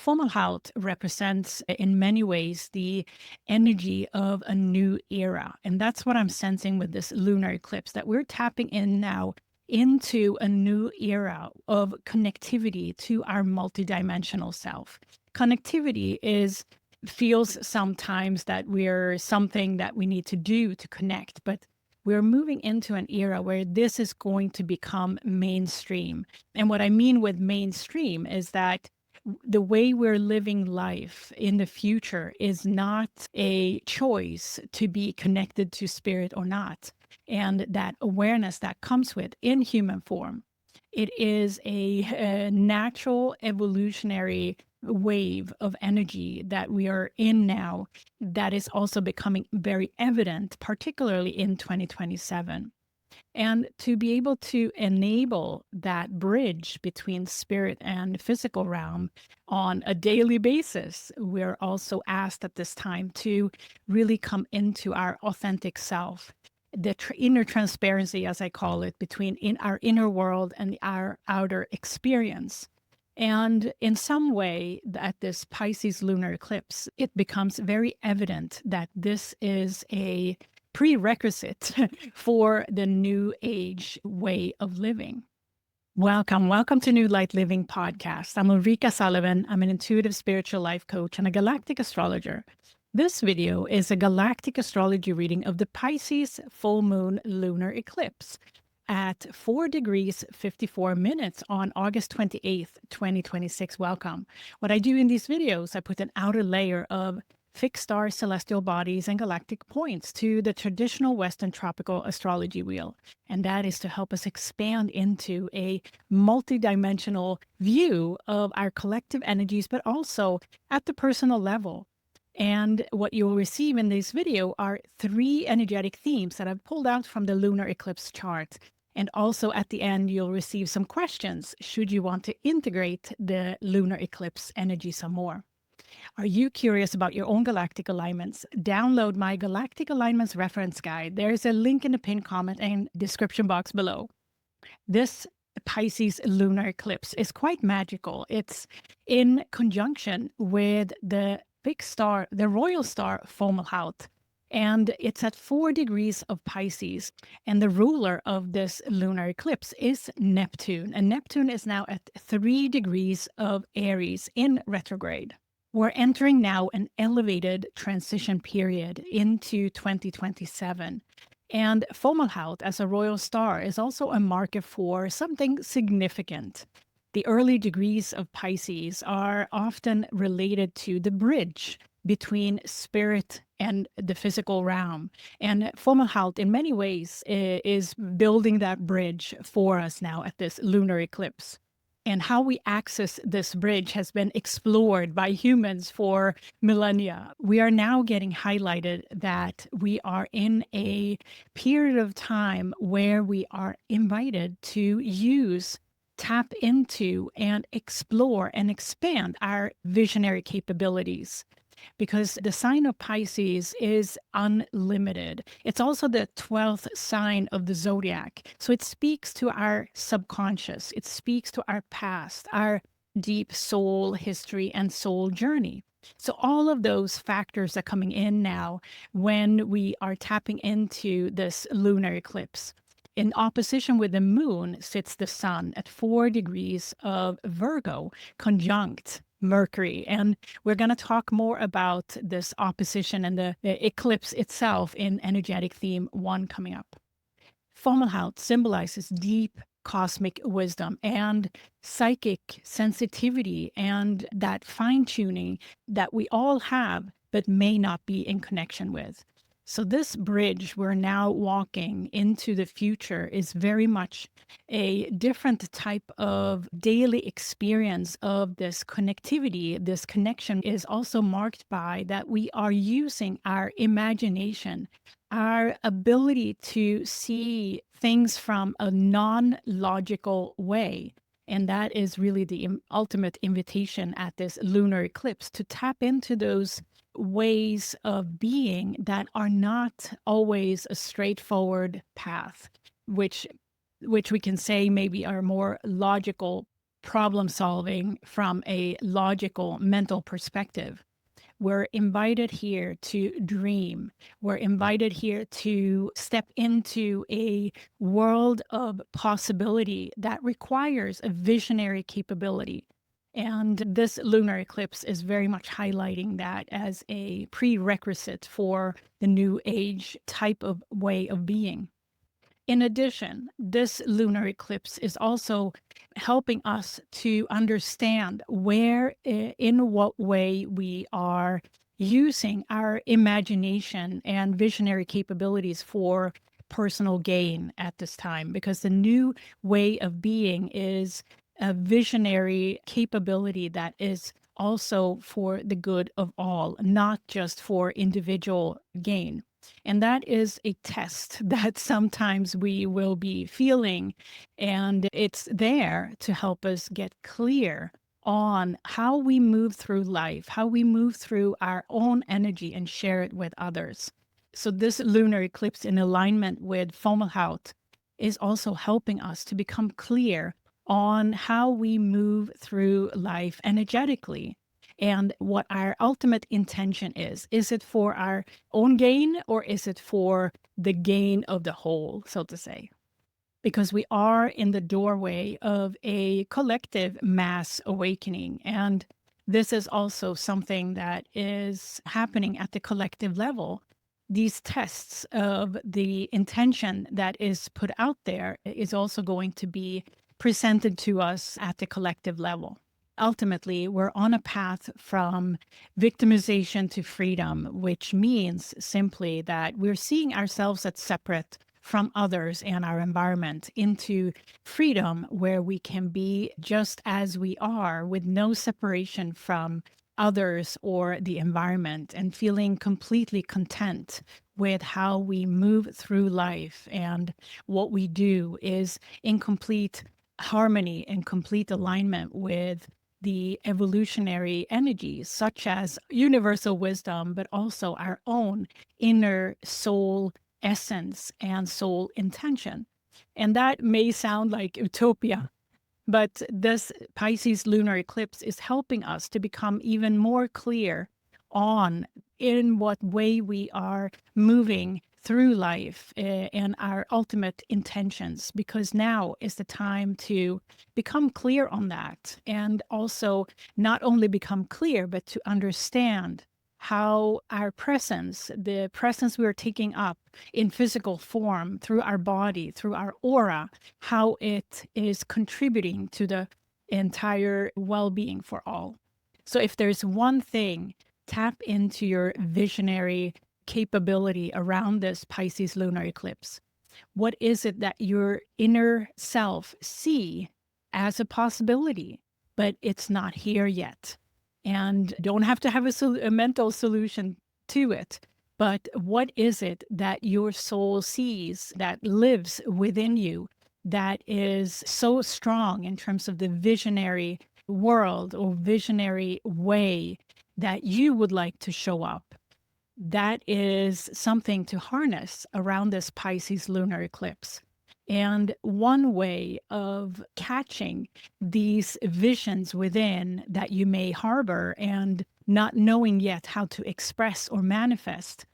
Fomalhaut represents, in many ways, the energy of a new era. And that's what I'm sensing with this lunar eclipse, that we're tapping in now into a new era of connectivity to our multidimensional self. Connectivity feels sometimes that we're something that we need to do to connect, but we're moving into an era where this is going to become mainstream. And what I mean with mainstream is that the way we're living life in the future is not a choice to be connected to spirit or not. And that awareness that comes with in human form, it is a natural evolutionary wave of energy that we are in now that is also becoming very evident, particularly in 2027. And to be able to enable that bridge between spirit and physical realm on a daily basis, we're also asked at this time to really come into our authentic self, the inner transparency, as I call it, between our inner world and our outer experience. And in some way, at this Pisces lunar eclipse, it becomes very evident that this is a prerequisite for the new age way of living. Welcome to New Light Living Podcast. I'm Ulrika Sullivan. I'm an intuitive spiritual life coach and a galactic astrologer. This video is a galactic astrology reading of the Pisces full moon lunar eclipse at 4 degrees 54 minutes on August 28th, 2026. Welcome. What I do in these videos, I put an outer layer of fixed star celestial bodies and galactic points to the traditional Western tropical astrology wheel. And that is to help us expand into a multidimensional view of our collective energies, but also at the personal level. And what you'll receive in this video are 3 energetic themes that I've pulled out from the lunar eclipse chart. And also at the end, you'll receive some questions should you want to integrate the lunar eclipse energy some more. Are you curious about your own galactic alignments? Download my Galactic Alignments reference guide. There's a link in the pinned comment and description box below. This Pisces lunar eclipse is quite magical. It's in conjunction with the big star, the royal star Fomalhaut, and it's at 4 degrees of Pisces. And the ruler of this lunar eclipse is Neptune. And Neptune is now at 3 degrees of Aries in retrograde. We're entering now an elevated transition period into 2027. And Fomalhaut, as a royal star, is also a marker for something significant. The early degrees of Pisces are often related to the bridge between spirit and the physical realm. And Fomalhaut, in many ways, is building that bridge for us now at this lunar eclipse. And how we access this bridge has been explored by humans for millennia. We are now getting highlighted that we are in a period of time where we are invited to tap into, and explore and expand our visionary capabilities. Because the sign of Pisces is unlimited. It's also the 12th sign of the zodiac. So it speaks to our subconscious. It speaks to our past, our deep soul history and soul journey. So all of those factors are coming in now when we are tapping into this lunar eclipse. In opposition with the moon sits the sun at 4 degrees of Virgo, conjunct Mercury. And we're going to talk more about this opposition and the eclipse itself in energetic theme 1 coming up. Fomalhaut symbolizes deep cosmic wisdom and psychic sensitivity and that fine-tuning that we all have but may not be in connection with. So this bridge we're now walking into the future is very much a different type of daily experience of this connectivity. This connection is also marked by that we are using our imagination, our ability to see things from a non-logical way. And that is really the ultimate invitation at this lunar eclipse, to tap into those ways of being that are not always a straightforward path, which we can say maybe are more logical problem solving from a logical mental perspective. We're invited here to dream. We're invited here to step into a world of possibility that requires a visionary capability. And this lunar eclipse is very much highlighting that as a prerequisite for the new age type of way of being. In addition, this lunar eclipse is also helping us to understand where, in what way we are using our imagination and visionary capabilities for personal gain at this time, because the new way of being is a visionary capability that is also for the good of all, not just for individual gain. And that is a test that sometimes we will be feeling. And it's there to help us get clear on how we move through life, how we move through our own energy and share it with others. So, this lunar eclipse in alignment with Fomalhaut is also helping us to become clear on how we move through life energetically and what our ultimate intention is. Is it for our own gain, or is it for the gain of the whole, so to say? Because we are in the doorway of a collective mass awakening. And this is also something that is happening at the collective level. These tests of the intention that is put out there is also going to be presented to us at the collective level. Ultimately, we're on a path from victimization to freedom, which means simply that we're seeing ourselves as separate from others and our environment, into freedom where we can be just as we are with no separation from others or the environment, and feeling completely content with how we move through life, and what we do is in complete harmony and complete alignment with the evolutionary energies, such as universal wisdom, but also our own inner soul essence and soul intention. And that may sound like utopia, but this Pisces lunar eclipse is helping us to become even more clear on in what way we are moving through life, and our ultimate intentions, because now is the time to become clear on that, and also not only become clear, but to understand how our presence, the presence we are taking up in physical form through our body, through our aura, how it is contributing to the entire well-being for all. So if there's one thing, tap into your visionary capability around this Pisces lunar eclipse. What is it that your inner self see as a possibility, but it's not here yet? And don't have to have a mental solution to it, but what is it that your soul sees that lives within you that is so strong in terms of the visionary world or visionary way that you would like to show up? That is something to harness around this Pisces lunar eclipse. And one way of catching these visions within that you may harbor and not knowing yet how to express or manifest,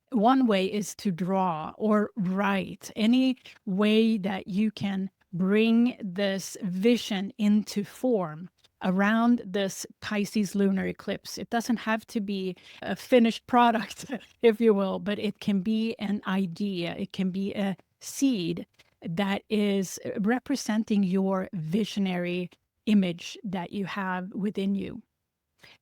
one way is to draw or write, any way that you can bring this vision into form around this Pisces lunar eclipse. It doesn't have to be a finished product, if you will, but it can be an idea. It can be a seed that is representing your visionary image that you have within you,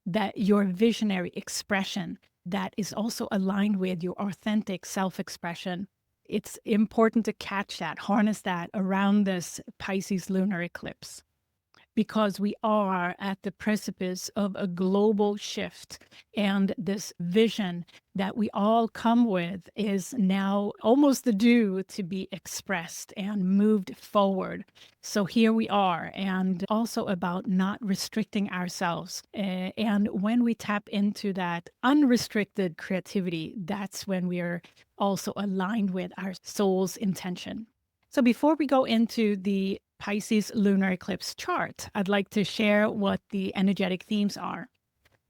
that your visionary expression that is also aligned with your authentic self-expression. It's important to catch that, harness that around this Pisces lunar eclipse, because we are at the precipice of a global shift, and this vision that we all come with is now almost due to be expressed and moved forward. So here we are, and also about not restricting ourselves. And when we tap into that unrestricted creativity, that's when we are also aligned with our soul's intention. So before we go into the Pisces Lunar Eclipse chart, I'd like to share what the energetic themes are.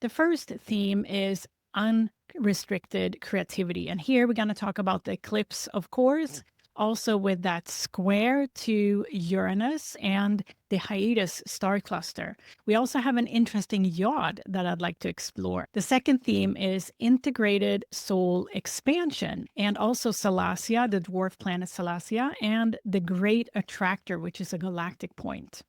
The first theme is unrestricted creativity. And here we're going to talk about the eclipse, of course, also with that square to Uranus and the Hyades star cluster. We also have an interesting yod that I'd like to explore. The second theme is integrated soul expansion, and also Salacia, the dwarf planet Salacia, and the great attractor, which is a galactic point.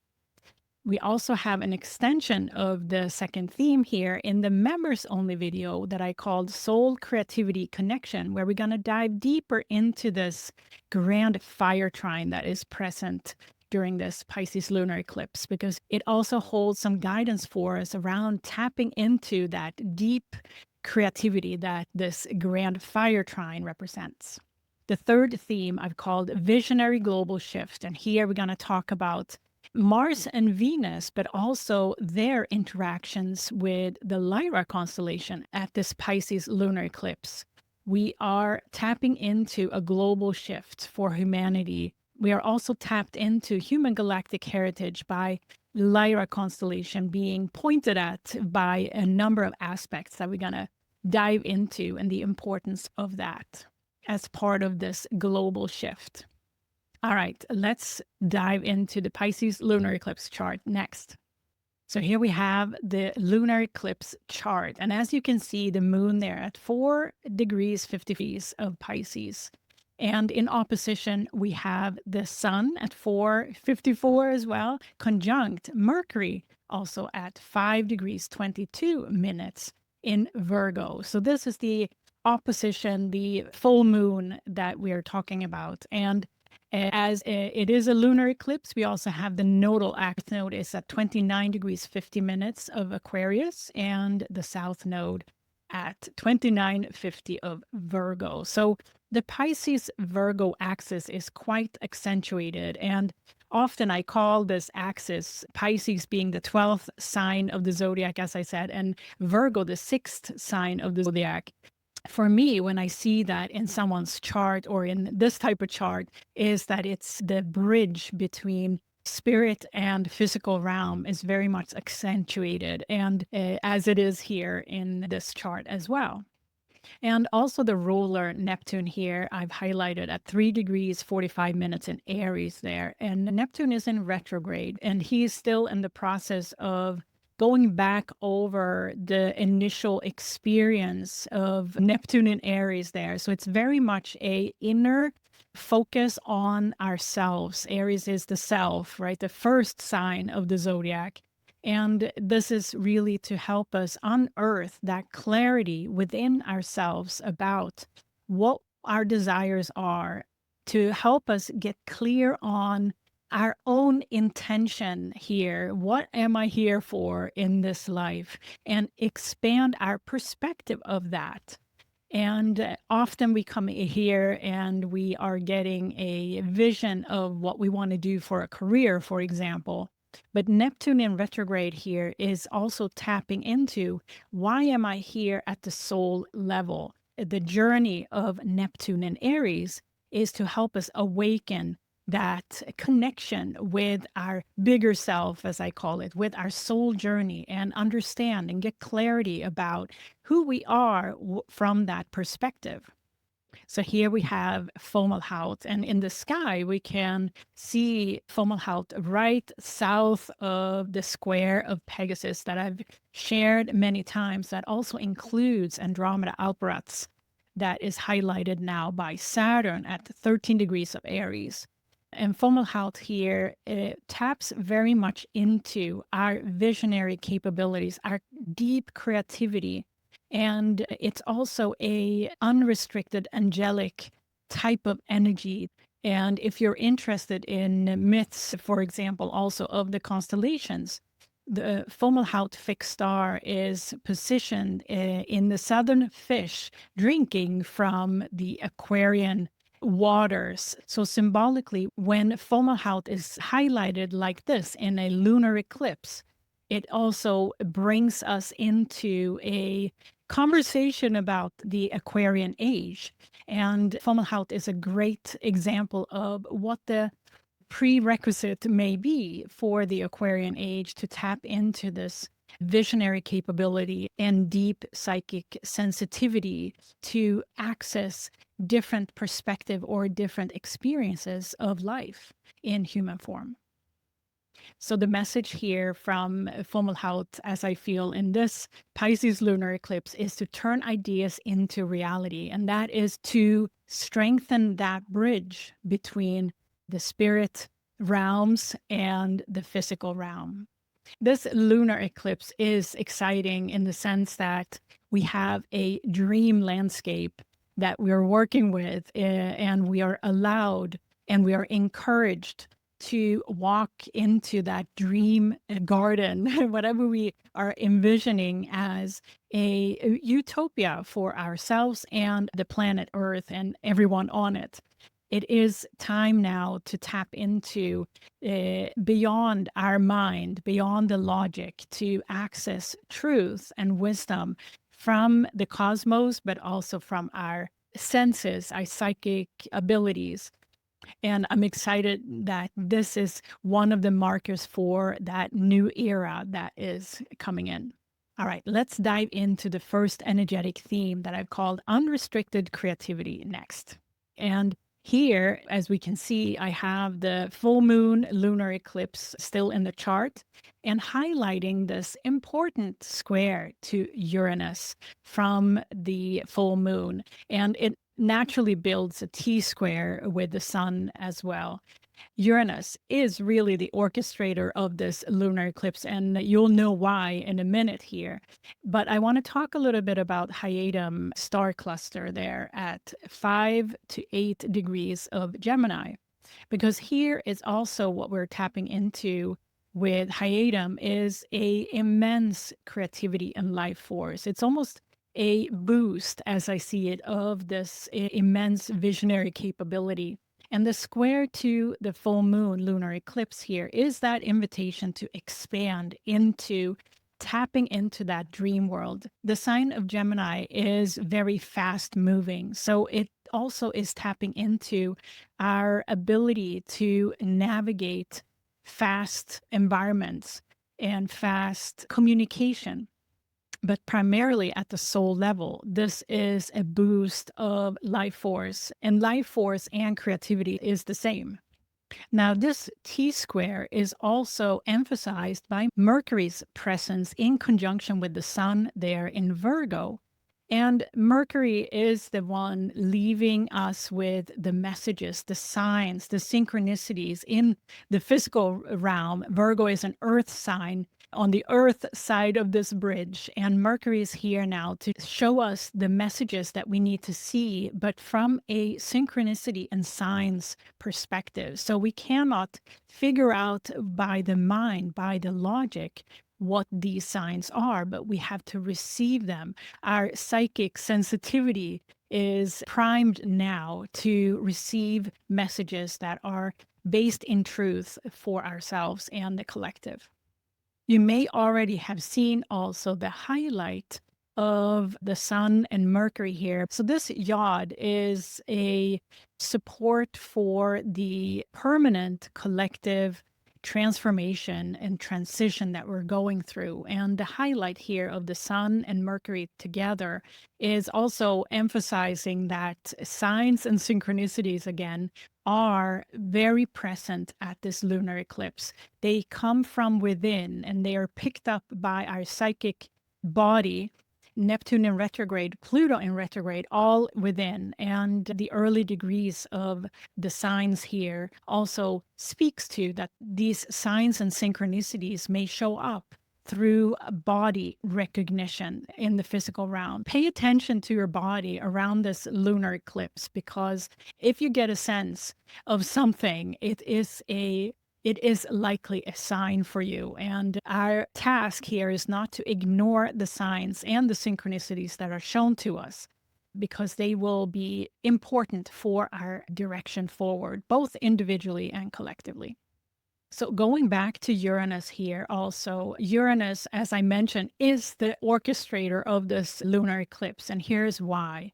We also have an extension of the second theme here in the members only video that I called Soul Creativity Connection, where we're going to dive deeper into this Grand Fire Trine that is present during this Pisces lunar eclipse, because it also holds some guidance for us around tapping into that deep creativity that this Grand Fire Trine represents. The third theme I've called Visionary Global Shift, and here we're going to talk about Mars and Venus, but also their interactions with the Lyra constellation at this Pisces lunar eclipse. We are tapping into a global shift for humanity. We are also tapped into human galactic heritage by Lyra constellation being pointed at by a number of aspects that we're going to dive into, and the importance of that as part of this global shift. All right, let's dive into the Pisces lunar eclipse chart next. So here we have the lunar eclipse chart. And as you can see, the moon there at 4 degrees 50 degrees of Pisces. And in opposition, we have the sun at 4:54 as well, conjunct Mercury also at 5 degrees 22 minutes in Virgo. So this is the opposition, the full moon that we're talking about. And as it is a lunar eclipse, we also have the nodal axis node is at 29 degrees 50 minutes of Aquarius, and the south node at 29:50 of Virgo. So the Pisces Virgo axis is quite accentuated, and often I call this axis Pisces being the 12th sign of the zodiac, as I said, and Virgo the 6th sign of the zodiac. For me, when I see that in someone's chart or in this type of chart, is that it's the bridge between spirit and physical realm is very much accentuated, and as it is here in this chart as well. And also the ruler Neptune here, I've highlighted at 3 degrees 45 minutes in Aries there. And Neptune is in retrograde, and he's still in the process of going back over the initial experience of Neptune in Aries there. So it's very much a inner focus on ourselves. Aries is the self, right? The first sign of the zodiac. And this is really to help us unearth that clarity within ourselves about what our desires are, to help us get clear on our own intention here. What am I here for in this life? And expand our perspective of that. And often we come here and we are getting a vision of what we want to do for a career, for example. But Neptune in retrograde here is also tapping into, why am I here at the soul level? The journey of Neptune in Aries is to help us awaken that connection with our bigger self, as I call it, with our soul journey, and understand and get clarity about who we are from that perspective. So here we have Fomalhaut, and in the sky we can see Fomalhaut right south of the square of Pegasus that I've shared many times. That also includes Andromeda Alperatus, that is highlighted now by Saturn at 13 degrees of Aries. And Fomalhaut here, it taps very much into our visionary capabilities, our deep creativity. And it's also a unrestricted angelic type of energy. And if you're interested in myths, for example, also of the constellations, the Fomalhaut fixed star is positioned in the southern fish, drinking from the Aquarian waters. So symbolically, when Fomalhaut is highlighted like this in a lunar eclipse, it also brings us into a conversation about the Aquarian age. And Fomalhaut is a great example of what the prerequisite may be for the Aquarian age to tap into this visionary capability and deep psychic sensitivity to access different perspective or different experiences of life in human form. So the message here from Fomalhaut, as I feel in this Pisces lunar eclipse, is to turn ideas into reality. And that is to strengthen that bridge between the spirit realms and the physical realm. This lunar eclipse is exciting in the sense that we have a dream landscape that we're working with, and we are allowed and we are encouraged to walk into that dream garden, whatever we are envisioning as a utopia for ourselves and the planet Earth and everyone on it. It is time now to tap into beyond our mind, beyond the logic, to access truth and wisdom from the cosmos, but also from our senses, our psychic abilities. And I'm excited that this is one of the markers for that new era that is coming in. All right, let's dive into the first energetic theme that I've called unrestricted creativity next. And here, as we can see, I have the full moon lunar eclipse still in the chart and highlighting this important square to Uranus from the full moon. And it naturally builds a T-square with the sun as well. Uranus is really the orchestrator of this lunar eclipse, and you'll know why in a minute here. But I want to talk a little bit about Hyades star cluster there at 5 to 8 degrees of Gemini, because here is also what we're tapping into with Hyades is a immense creativity and life force. It's almost a boost, as I see it, of this immense visionary capability. And the square to the full moon lunar eclipse here is that invitation to expand into tapping into that dream world. The sign of Gemini is very fast moving. So it also is tapping into our ability to navigate fast environments and fast communication. But primarily at the soul level, this is a boost of life force, and life force and creativity is the same. Now, this T-square is also emphasized by Mercury's presence in conjunction with the sun there in Virgo. And Mercury is the one leaving us with the messages, the signs, the synchronicities in the physical realm. Virgo is an earth sign on the earth side of this bridge, and Mercury is here now to show us the messages that we need to see, but from a synchronicity and signs perspective. So we cannot figure out by the mind, by the logic, what these signs are, but we have to receive them. Our psychic sensitivity is primed now to receive messages that are based in truth for ourselves and the collective. You may already have seen also the highlight of the sun and Mercury here. So this yod is a support for the permanent collective transformation and transition that we're going through. And the highlight here of the sun and Mercury together is also emphasizing that signs and synchronicities again are very present at this lunar eclipse. They come from within and they are picked up by our psychic body. Neptune in retrograde, Pluto in retrograde, all within. And the early degrees of the signs here also speaks to that these signs and synchronicities may show up through body recognition in the physical realm. Pay attention to your body around this lunar eclipse, because if you get a sense of something, it is likely a sign for you. And our task here is not to ignore the signs and the synchronicities that are shown to us, because they will be important for our direction forward, both individually and collectively. So going back to Uranus here also, Uranus, as I mentioned, is the orchestrator of this lunar eclipse. And here's why.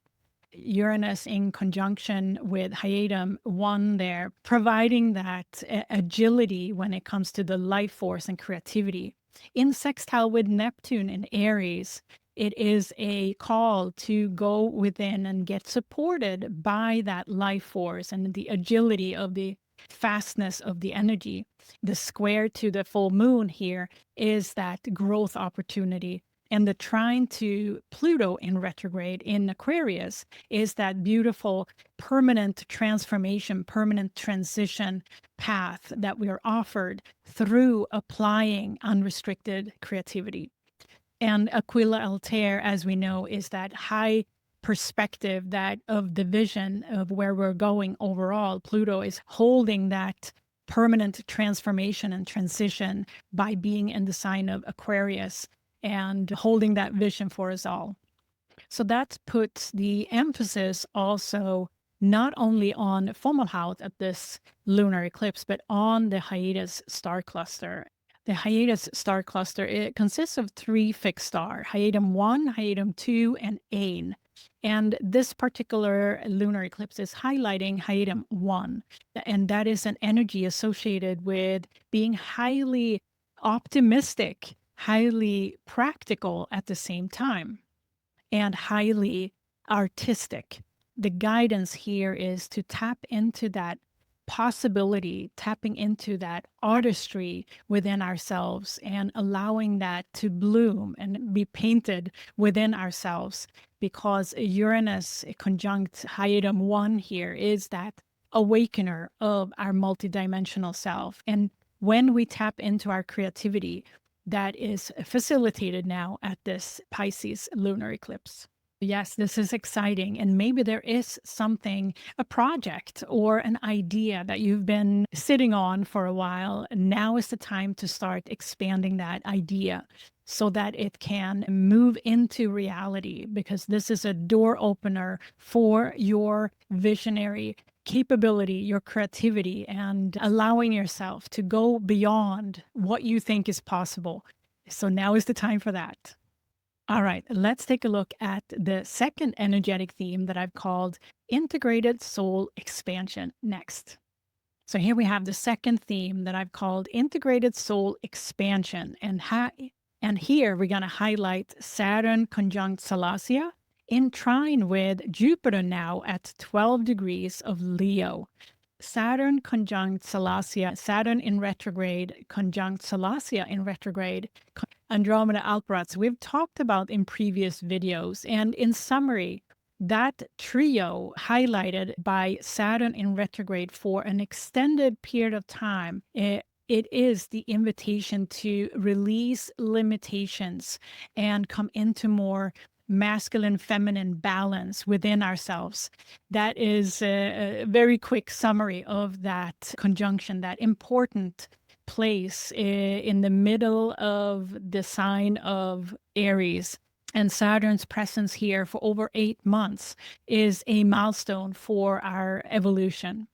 Uranus in conjunction with Hyades 1 there, providing that agility when it comes to the life force and creativity. In sextile with Neptune in Aries, it is a call to go within and get supported by that life force and the agility of the fastness of the energy. The square to the full moon here is that growth opportunity. And the trine to Pluto in retrograde in Aquarius is that beautiful permanent transformation, permanent transition path that we are offered through applying unrestricted creativity. And Aquila Altair, as we know, is that high perspective that of the vision of where we're going overall. Pluto is holding that permanent transformation and transition by being in the sign of Aquarius and holding that vision for us all. So that puts the emphasis also not only on Fomalhaut at this lunar eclipse, but on the Hyades star cluster. The Hyades star cluster, it consists of 3 fixed stars, Hyades 1, Hyades 2, and Ain. And this particular lunar eclipse is highlighting Hyades 1. And that is an energy associated with being highly optimistic, highly practical at the same time, and highly artistic. The guidance here is to tap into that possibility, tapping into that artistry within ourselves and allowing that to bloom and be painted within ourselves, because Uranus conjunct Hyades 1 here is that awakener of our multidimensional self. And when we tap into our creativity, that is facilitated now at this Pisces lunar eclipse. Yes, this is exciting. And maybe there is something, a project or an idea that you've been sitting on for a while. Now is the time to start expanding that idea so that it can move into reality, because this is a door opener for your visionary capability, your creativity, and allowing yourself to go beyond what you think is possible. So now is the time for that. All right, let's take a look at the second energetic theme that I've called Integrated Soul Expansion next. So here we have the second theme that I've called Integrated Soul Expansion. And here we're going to highlight Saturn conjunct Salacia in trine with Jupiter now at 12 degrees of Leo. Saturn conjunct Salacia, Saturn in retrograde conjunct Salacia in retrograde, Andromeda Alperads, we've talked about in previous videos. And in summary, that trio highlighted by Saturn in retrograde for an extended period of time, it is the invitation to release limitations and come into more masculine feminine balance within ourselves. That is a very quick summary of that conjunction, that important place in the middle of the sign of Aries. And Saturn's presence here for over 8 months is a milestone for our evolution.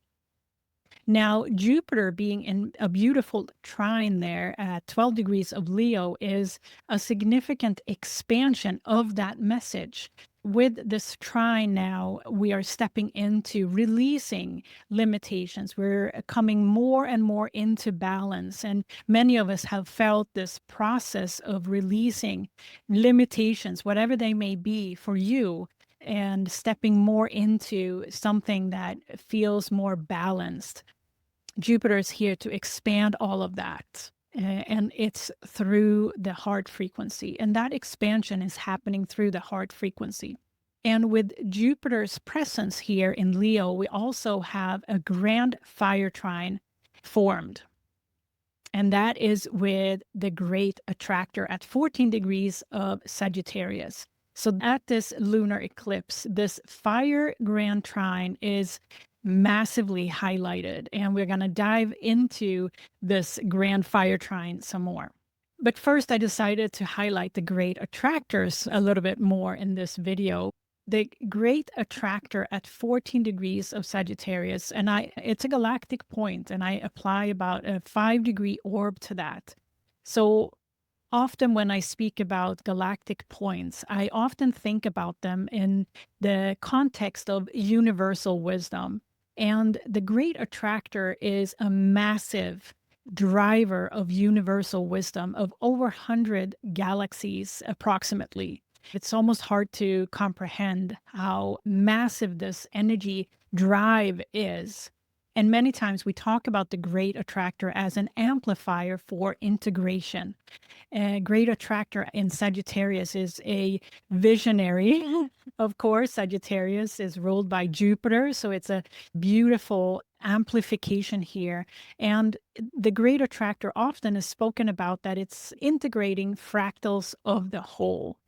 Now, Jupiter being in a beautiful trine there at 12 degrees of Leo is a significant expansion of that message. With this trine now, we are stepping into releasing limitations. We're coming more and more into balance. And many of us have felt this process of releasing limitations, whatever they may be for you, and stepping more into something that feels more balanced. Jupiter is here to expand all of that. And it's through the heart frequency. And that expansion is happening through the heart frequency. And with Jupiter's presence here in Leo, we also have a Grand Fire Trine formed. And that is with the great attractor at 14 degrees of Sagittarius. So at this lunar eclipse, this fire Grand Trine is massively highlighted, and we're going to dive into this Grand Fire Trine some more. But first, I decided to highlight the great attractors a little bit more in this video. The great attractor at 14 degrees of Sagittarius, and it's a galactic point, and I apply about a 5-degree orb to that. So often when I speak about galactic points, I often think about them in the context of universal wisdom. And the Great Attractor is a massive driver of universal wisdom of over 100 galaxies approximately. It's almost hard to comprehend how massive this energy drive is. And many times we talk about the Great Attractor as an amplifier for integration. A Great Attractor in Sagittarius is a visionary. Of course, Sagittarius is ruled by Jupiter, so it's a beautiful amplification here. And the Great Attractor often is spoken about that it's integrating fractals of the whole.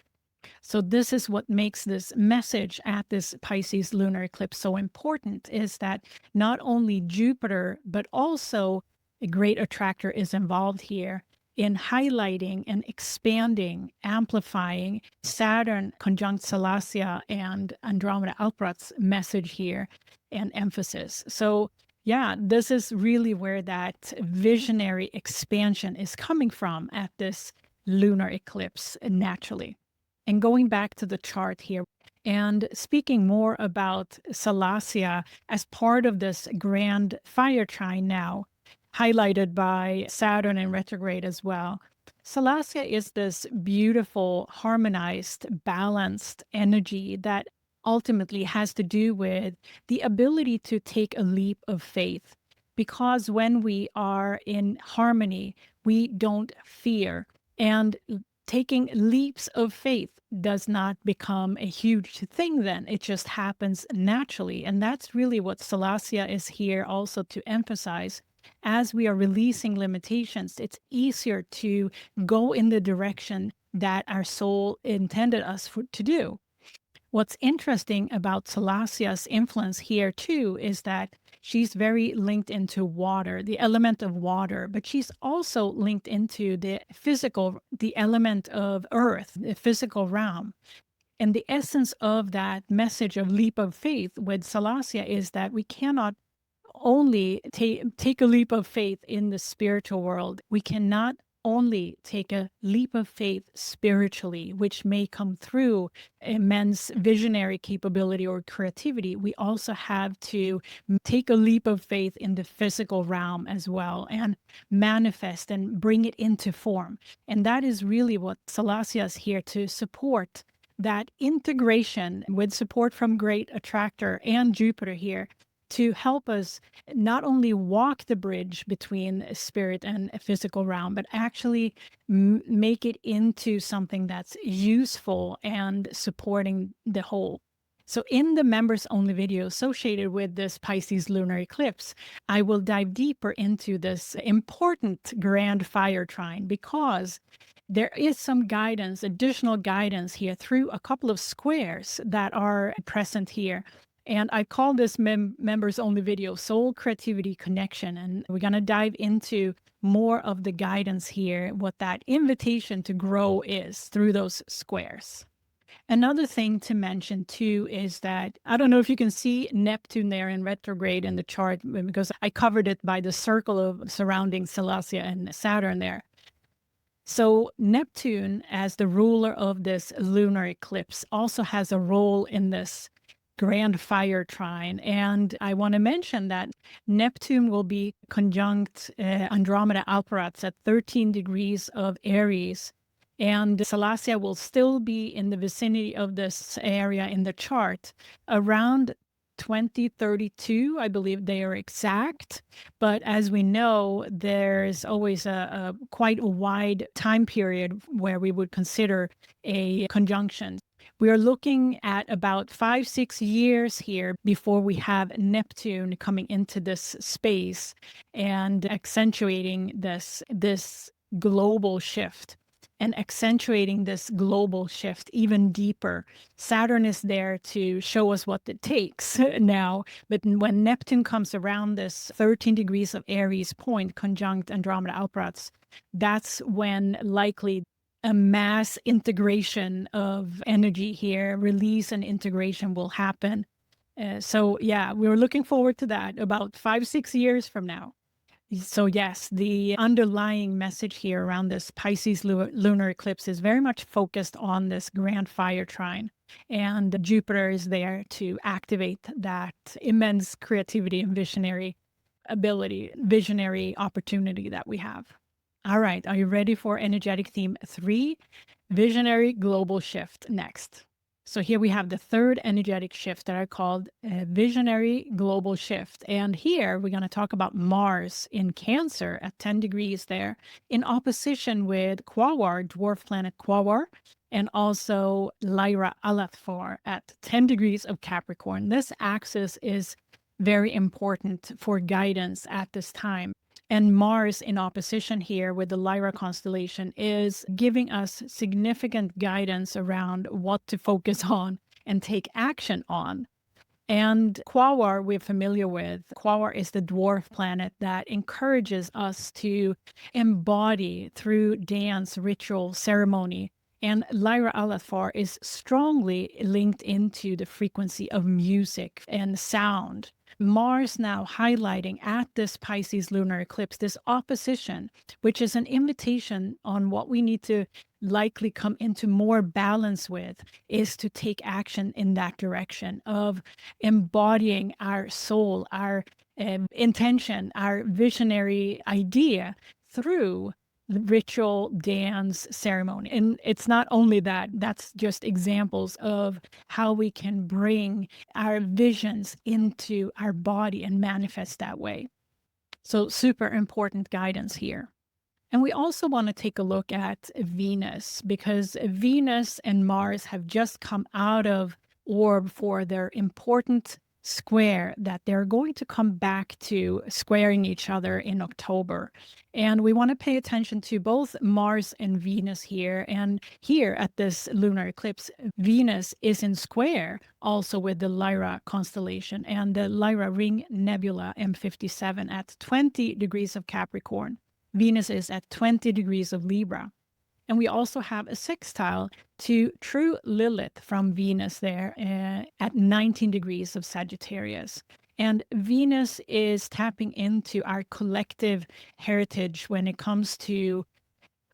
So this is what makes this message at this Pisces lunar eclipse so important, is that not only Jupiter, but also a Great Attractor is involved here in highlighting and expanding, amplifying Saturn conjunct Salacia and Andromeda Alpera's message here and emphasis. So yeah, this is really where that visionary expansion is coming from at this lunar eclipse naturally. And going back to the chart here and speaking more about Salacia as part of this Grand Fire Trine now, highlighted by Saturn in retrograde as well. Salacia is this beautiful, harmonized, balanced energy that ultimately has to do with the ability to take a leap of faith. Because when we are in harmony, we don't fear. And taking leaps of faith does not become a huge thing then. It just happens naturally. And that's really what Salacia is here also to emphasize. As we are releasing limitations, it's easier to go in the direction that our soul intended us to do. What's interesting about Salacia's influence here too is that she's very linked into water, the element of water, but she's also linked into the physical, the element of earth, the physical realm. And the essence of that message of leap of faith with Salacia is that we cannot only take a leap of faith in the spiritual world. We cannot only take a leap of faith spiritually, which may come through immense visionary capability or creativity. We also have to take a leap of faith in the physical realm as well and manifest and bring it into form. And that is really what Salacia is here to support, that integration with support from Great Attractor and Jupiter here, to help us not only walk the bridge between spirit and physical realm, but actually make it into something that's useful and supporting the whole. So in the members only video associated with this Pisces lunar eclipse, I will dive deeper into this important Grand Fire Trine, because there is some guidance, additional guidance here through a couple of squares that are present here. And I call this members only video Soul Creativity Connection. And we're going to dive into more of the guidance here, what that invitation to grow is through those squares. Another thing to mention too is that, I don't know if you can see Neptune there in retrograde in the chart, because I covered it by the circle of surrounding Salacia and Saturn there. So Neptune, as the ruler of this lunar eclipse, also has a role in this Grand Fire Trine. And I want to mention that Neptune will be conjunct Andromeda Alpera's at 13 degrees of Aries. And Salacia will still be in the vicinity of this area in the chart around 2032, I believe they are exact. But as we know, there's always a quite a wide time period where we would consider a conjunction. We are looking at about 5-6 years here before we have Neptune coming into this space and accentuating this global shift. And accentuating this global shift even deeper. Saturn is there to show us what it takes now. But when Neptune comes around this 13 degrees of Aries point conjunct Andromeda Alpera's, that's when likely a mass integration of energy here, release and integration will happen. So yeah, we're looking forward to that about 5-6 years from now. So yes, the underlying message here around this Pisces lunar eclipse is very much focused on this Grand Fire Trine. And Jupiter is there to activate that immense creativity and visionary ability, visionary opportunity that we have. All right, are you ready for energetic theme 3, visionary global shift next? So here we have the third energetic shift that are called visionary global shift. And here we're going to talk about Mars in Cancer at 10 degrees there in opposition with Quawar, dwarf planet Quawar, and also Lyra Alathor at 10 degrees of Capricorn. This axis is very important for guidance at this time. And Mars in opposition here with the Lyra constellation is giving us significant guidance around what to focus on and take action on. And Quawar, we're familiar with. Quawar is the dwarf planet that encourages us to embody through dance, ritual, ceremony. And Lyra Alathor is strongly linked into the frequency of music and sound. Mars now highlighting at this Pisces lunar eclipse, this opposition, which is an invitation on what we need to likely come into more balance with, is to take action in that direction of embodying our soul, our intention, our visionary idea through ritual, dance, ceremony. And it's not only that, that's just examples of how we can bring our visions into our body and manifest that way. So super important guidance here. And we also want to take a look at Venus, because Venus and Mars have just come out of orb for their important square that they're going to come back to squaring each other in October. And we want to pay attention to both Mars and Venus here. And here at this lunar eclipse, Venus is in square also with the Lyra constellation and the Lyra ring nebula M57 at 20 degrees of Capricorn. Venus is at 20 degrees of Libra. And we also have a sextile to true Lilith from Venus there at 19 degrees of Sagittarius. And Venus is tapping into our collective heritage when it comes to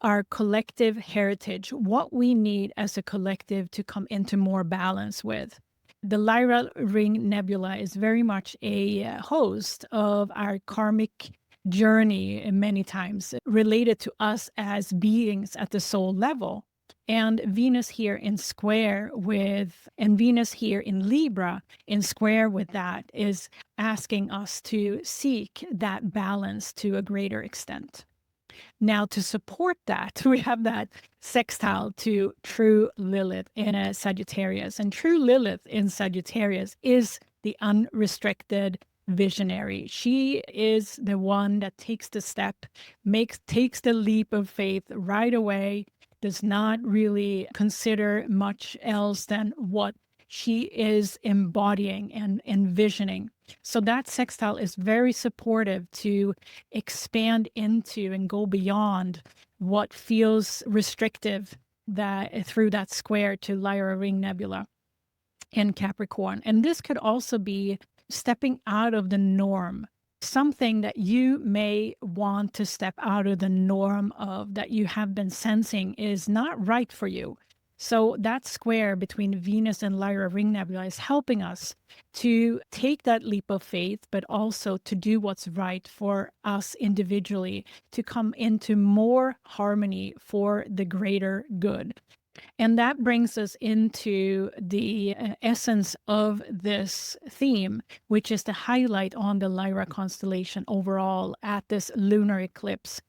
our collective heritage, what we need as a collective to come into more balance with. The Lyra ring nebula is very much a host of our karmic journey, many times related to us as beings at the soul level. And Venus here in square with, and Venus here in Libra in square with that is asking us to seek that balance to a greater extent. Now, to support that, we have that sextile to true Lilith in a Sagittarius. And true Lilith in Sagittarius is the unrestricted visionary. She is the one that takes the step, takes the leap of faith right away, does not really consider much else than what she is embodying and envisioning. So that sextile is very supportive to expand into and go beyond what feels restrictive that through that square to Lyra ring nebula in Capricorn. And this could also be stepping out of the norm, something that you may want to step out of the norm of that you have been sensing is not right for you. So that square between Venus and Lyra ring nebula is helping us to take that leap of faith, but also to do what's right for us individually, to come into more harmony for the greater good. And that brings us into the essence of this theme, which is the highlight on the Lyra constellation overall at this lunar eclipse.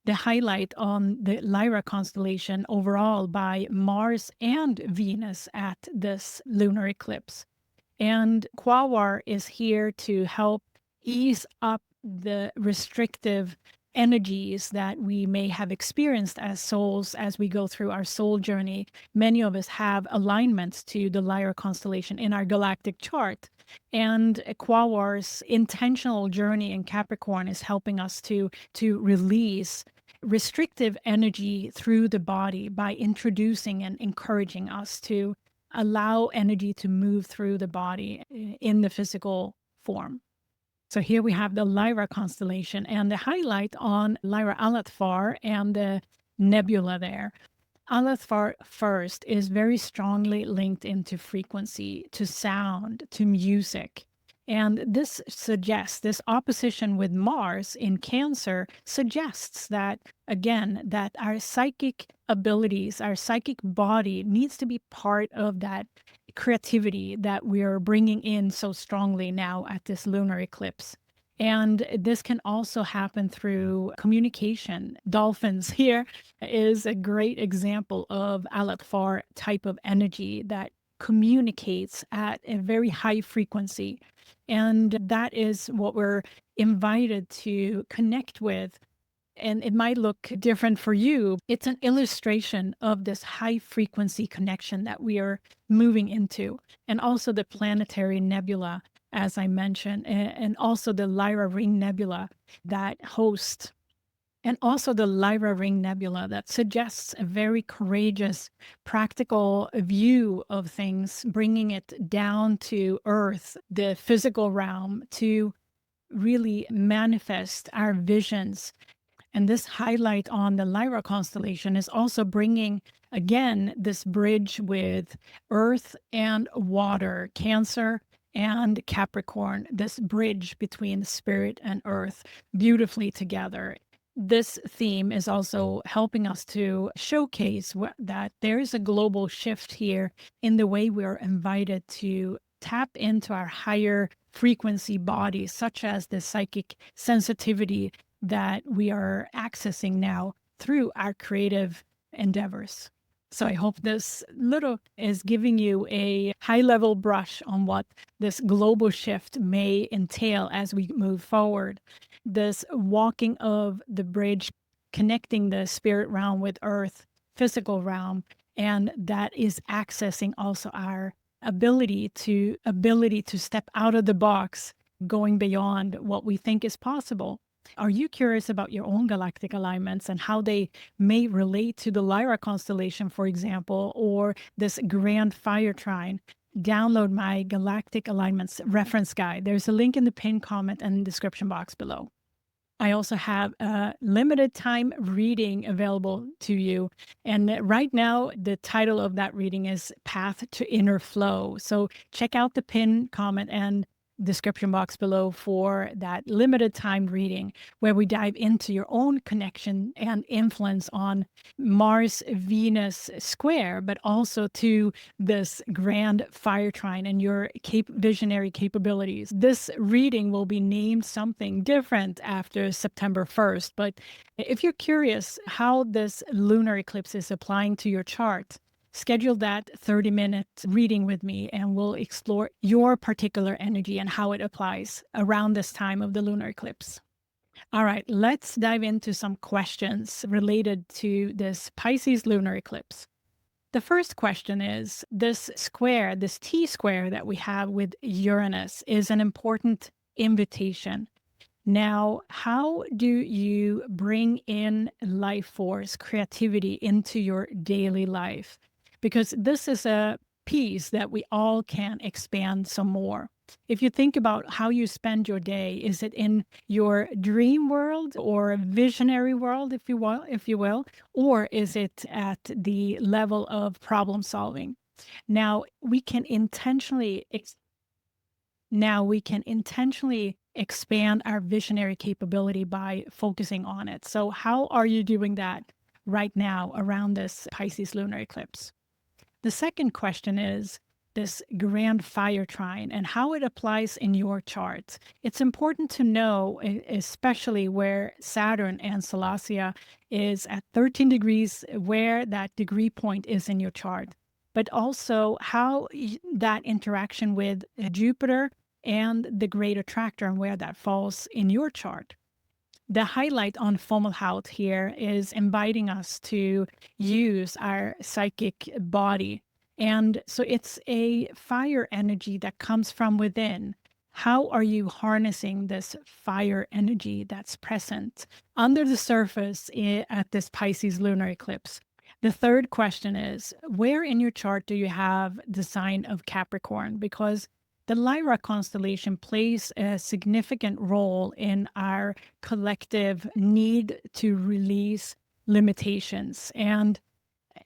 The highlight on the Lyra constellation overall by Mars and Venus at this lunar eclipse. And Quawar is here to help ease up the restrictive energies that we may have experienced as souls as we go through our soul journey. Many of us have alignments to the Lyra constellation in our galactic chart. And Quawar's intentional journey in Capricorn is helping us to release restrictive energy through the body by introducing and encouraging us to allow energy to move through the body in the physical form. So here we have the Lyra constellation, and the highlight on Lyra Alatfar and the nebula there. Alatfar first is very strongly linked into frequency, to sound, to music. And this suggests, this opposition with Mars in Cancer suggests that, again, that our psychic abilities, our psychic body needs to be part of that creativity that we are bringing in so strongly now at this lunar eclipse. And this can also happen through communication. Dolphins here is a great example of Alatfar type of energy that communicates at a very high frequency. And that is what we're invited to connect with. And it might look different for you. It's an illustration of this high frequency connection that we are moving into. And also the planetary nebula, as I mentioned, and also the Lyra Ring Nebula that hosts, and also the Lyra Ring Nebula that suggests a very courageous, practical view of things, bringing it down to Earth, the physical realm, to really manifest our visions. And this highlight on the Lyra constellation is also bringing, again, this bridge with Earth and water, Cancer and Capricorn, this bridge between spirit and earth beautifully together. This theme is also helping us to showcase that there is a global shift here in the way we are invited to tap into our higher frequency bodies, such as the psychic sensitivity that we are accessing now through our creative endeavors. So I hope this little is giving you a high-level brush on what this global shift may entail as we move forward. This walking of the bridge, connecting the spirit realm with earth, physical realm, and that is accessing also our ability to step out of the box, going beyond what we think is possible. Are you curious about your own galactic alignments and how they may relate to the Lyra constellation, for example, or this Grand Fire Trine? Download my Galactic Alignments reference guide. There's a link in the pinned comment and description box below. I also have a limited time reading available to you. And right now, the title of that reading is Path to Inner Flow. So check out the pinned comment and description box below for that limited time reading where we dive into your own connection and influence on Mars Venus square, but also to this Grand Fire Trine and your visionary capabilities. This reading will be named something different after September 1st, but if you're curious how this lunar eclipse is applying to your chart, schedule that 30-minute reading with me and we'll explore your particular energy and how it applies around this time of the lunar eclipse. All right, let's dive into some questions related to this Pisces lunar eclipse. The first question is, this square, this T-square that we have with Uranus is an important invitation. Now, how do you bring in life force, creativity into your daily life? Because this is a piece that we all can expand some more. If you think about how you spend your day, is it in your dream world or visionary world, if you will, or is it at the level of problem solving? Now we can intentionally expand our visionary capability by focusing on it. So how are you doing that right now around this Pisces lunar eclipse? The second question is this Grand Fire Trine and how it applies in your chart. It's important to know, especially where Saturn and Salacia is at 13 degrees, where that degree point is in your chart, but also how that interaction with Jupiter and the great attractor and where that falls in your chart. The highlight on Fomalhaut here is inviting us to use our psychic body. And so it's a fire energy that comes from within. How are you harnessing this fire energy that's present under the surface at this Pisces lunar eclipse? The third question is, where in your chart do you have the sign of Capricorn? Because the Lyra constellation plays a significant role in our collective need to release limitations. And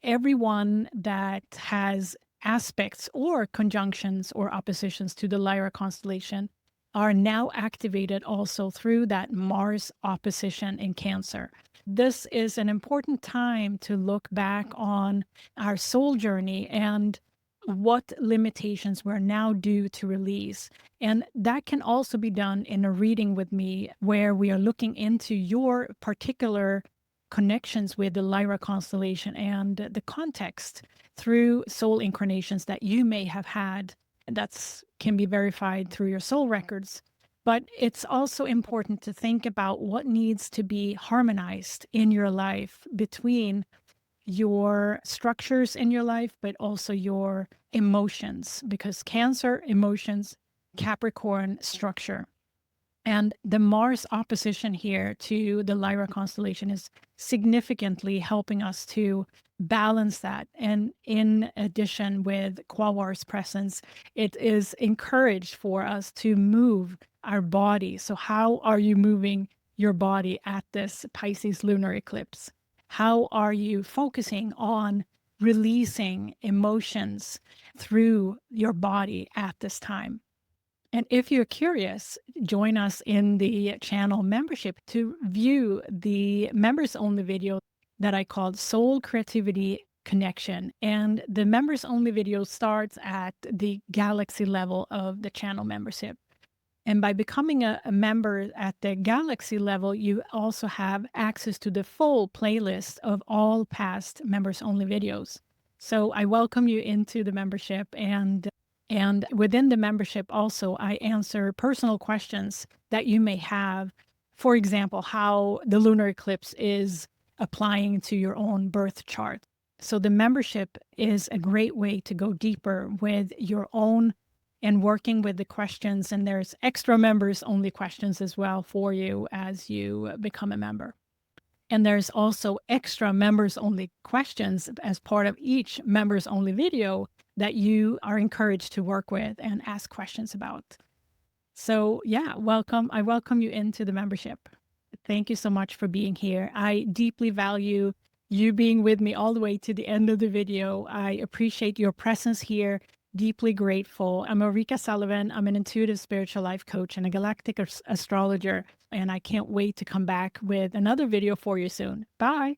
everyone that has aspects or conjunctions or oppositions to the Lyra constellation are now activated also through that Mars opposition in Cancer. This is an important time to look back on our soul journey and what limitations we're now due to release. And that can also be done in a reading with me where we are looking into your particular connections with the Lyra constellation and the context through soul incarnations that you may have had. That can be verified through your soul records. But it's also important to think about what needs to be harmonized in your life between your structures in your life, but also your emotions, because Cancer, emotions, Capricorn, structure. And the Mars opposition here to the Lyra constellation is significantly helping us to balance that. And in addition, with Quawar's presence, it is encouraged for us to move our body. So how are you moving your body at this Pisces lunar eclipse? How are you focusing on releasing emotions through your body at this time? And if you're curious, join us in the channel membership to view the members only video that I called Soul Creativity Connection. And the members only video starts at the galaxy level of the channel membership. And by becoming a member at the galaxy level, you also have access to the full playlist of all past members only videos. So I welcome you into the membership, and within the membership also, I answer personal questions that you may have. For example, how the lunar eclipse is applying to your own birth chart. So the membership is a great way to go deeper with your own and working with the questions. And there's extra members only questions as well for you as you become a member. And there's also extra members only questions as part of each members only video that you are encouraged to work with and ask questions about. So yeah, welcome. I welcome you into the membership. Thank you so much for being here. I deeply value you being with me all the way to the end of the video. I appreciate your presence here. Deeply grateful. I'm Ulrika Sullivan. I'm an intuitive spiritual life coach and a galactic astrologer. And I can't wait to come back with another video for you soon. Bye.